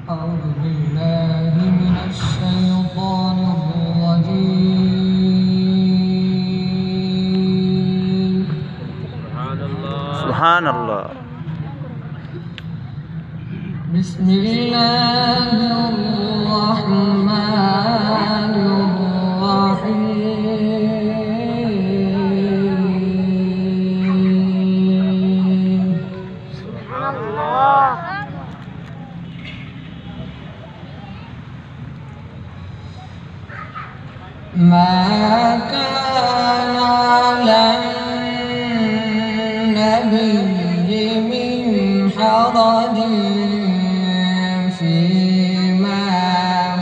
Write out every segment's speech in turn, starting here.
أعوذ بالله من الشيطان الرجيم. سبحان الله. بسم الله الرحمن الرحيم. سبحان الله. ما كان على النبي من حرج فيما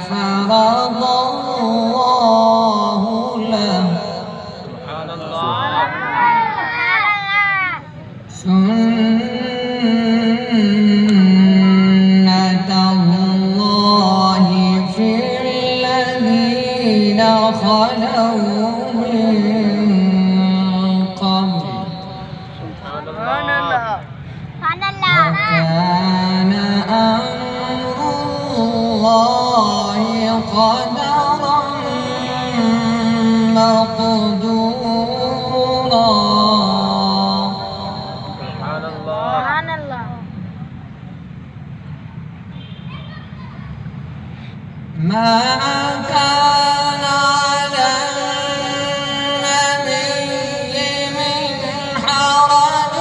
فرض الله له. سنة الله في الذين خلوا من قبل. سبحان الله. وكان أمر الله قدرا مقدورا. سبحان الله. ما كان على النبي من حرج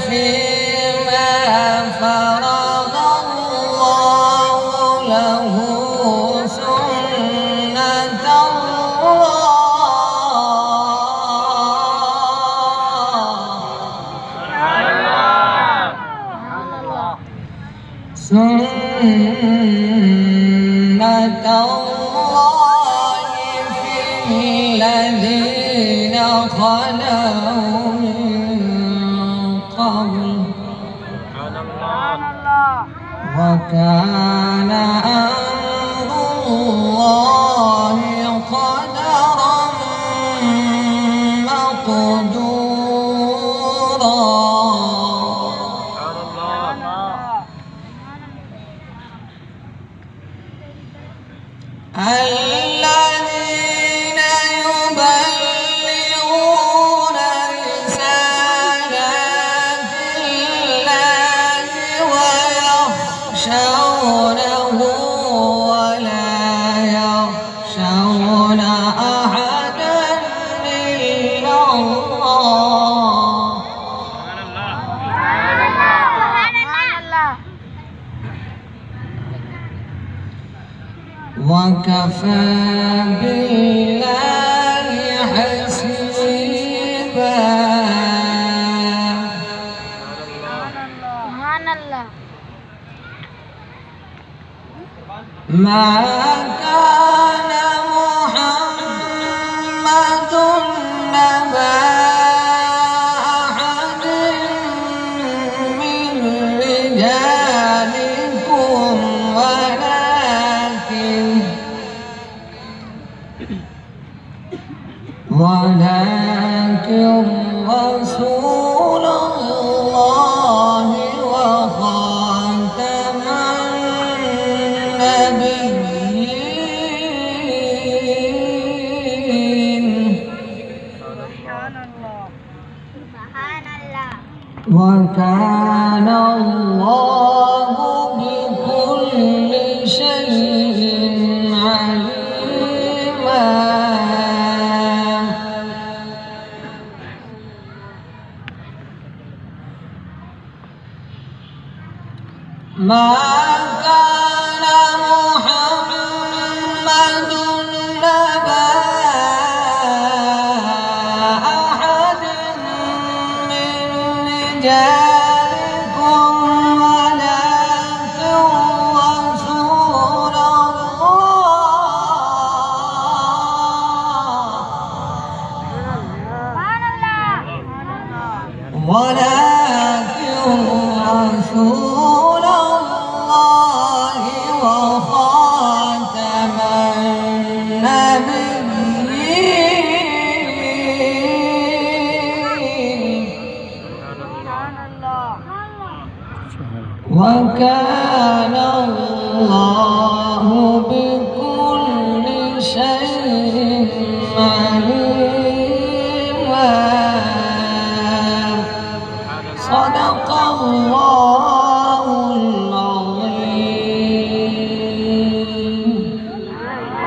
فيما فرض الله له. سنة الله سنة الله في الذين خلوا من قبل. وكان أمر الله قدرا مقدورا. الذين يبلغون رسالات الله ويخشونه ولا يخشون أحدا إلا الله. وكفى بالله حسيبا. ما كان محمد نبا أحد من رجالكم ولكن رسول الله وخاتم النبيين. وكان الله بكل شيء عليما. ما كان محمد نبا أحد من رجالكم ولكن رسول الله. ولكن رسول الله وكان الله